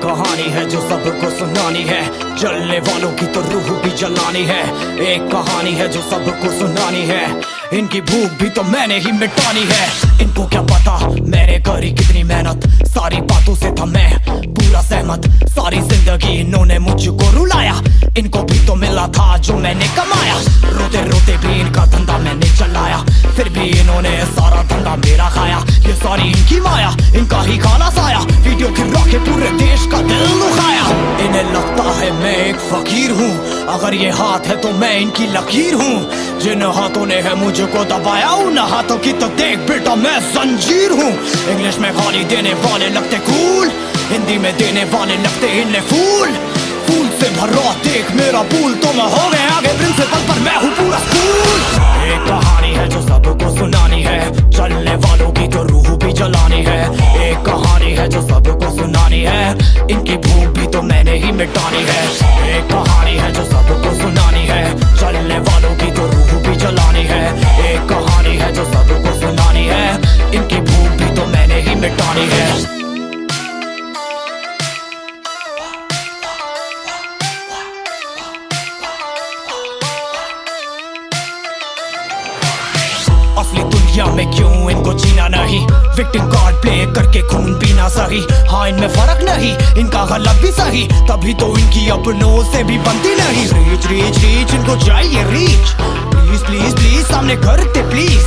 कहानी है जो सबको सुनानी है, जलने वालों की तो रूह भी जलानी है। एक कहानी है जो सबको सुनानी है, इनकी भूख भी तो मैंने ही मिटानी है। इनको क्या पता मैंने करी कितनी मेहनत, सारी बातों से था मैं पूरा सहमत। सारी जिंदगी इन्होंने मुझको रुलाया, इनको भी तो मिला था जो मैंने कमाया। रोते रोते भी इनका धंधा मैंने चलाया, फिर भी इन्होंने सारा धंधा मेरा खाया। ये सारी इनकी माया, इनका ही खाना साया, वीडियो गिरा के पूरे देश का दिल दुखाया। इन्हें लगता है मैं एक फकीर हूँ, अगर ये हाथ है तो मैं इनकी लकीर हूँ। जिन हाथों ने है मुझको दबाया, उन हाथों की तो देख बेटा मैं जंजीर हूँ। इंग्लिश में गाली देने वाले लगते कूल, हिंदी में देने वाले लगते इन्हें फूल। फूल से भरा देख मेरा पूल, तो मैं हो गया आगे प्रिंसिपल पर मैं हूँ पूरा स्कूल। एक कहानी है जो सबको सुनानी है, चलने वालों की तो रूह भी जलानी है। एक कहानी है जो सबको सुनानी है, इनकी भूख भी तो मैंने ही मिटानी है। एक कहानी है जो सबको सुनानी है, चलने वालों की तो रूह भी जलानी है। एक कहानी है जो सबको सुनानी है, इनकी भूख भी तो मैंने ही मिटानी है। असली दुनिया में क्यों इनको जीना नहीं, विक्टिम कार्ड प्ले करके खून पीना सही। हाँ इनमें फर्क नहीं, इनका गलत भी सही, तभी तो इनकी अपनों से भी बनती नहीं। रीच रीच रीच इनको चाहिए रीच, प्लीज प्लीज प्लीज सामने करते प्लीज।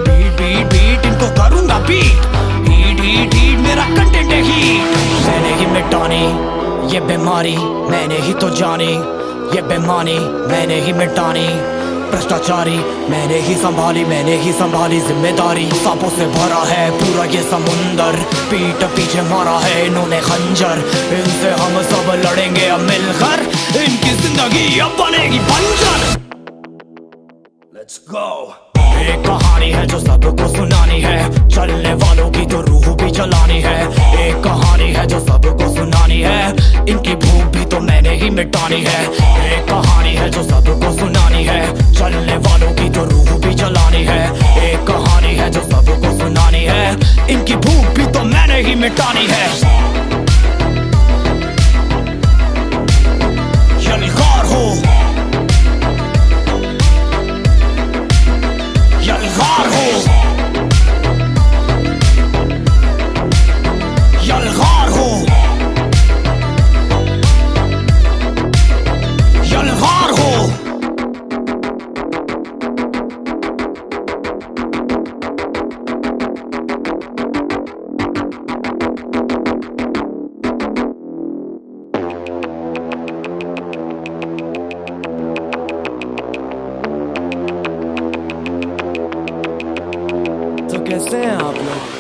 बीट बीट बीट इनको करूंगा बीट, हीट हीट हीट मेरा कंटेंट है हीट। मैंने ही मिटानी ये बीमारी, मैंने ही तो जानी ये बेमानी, मैंने ही मिटानी भ्रष्टाचारी। मैंने ही संभाली जिम्मेदारी। सांपों से भरा है पूरा ये समुंदर, पीठ पीछे मारा है इन्होंने खंजर। इनसे हम सब लड़ेंगे अब मिलकर, इनकी जिंदगी अब बनेगी बंजर। Let's go। एक कहानी है जो सबको सुनानी है, चलने वालों की तो रूह भी जलानी है। एक कहानी है जो सबको सुनानी है, इनकी भूख भी तो मैंने ही मिटानी है। एक कहानी है जो सबको सुनानी है, चलने वालों की तो रूह भी जलानी है। एक कहानी है जो सबको सुनानी है, इनकी भूख भी तो मैंने ही मिटानी है। यलगार हो यलगार हो यलगार हो यलगार हो। तो कैसे हैं आप लोग?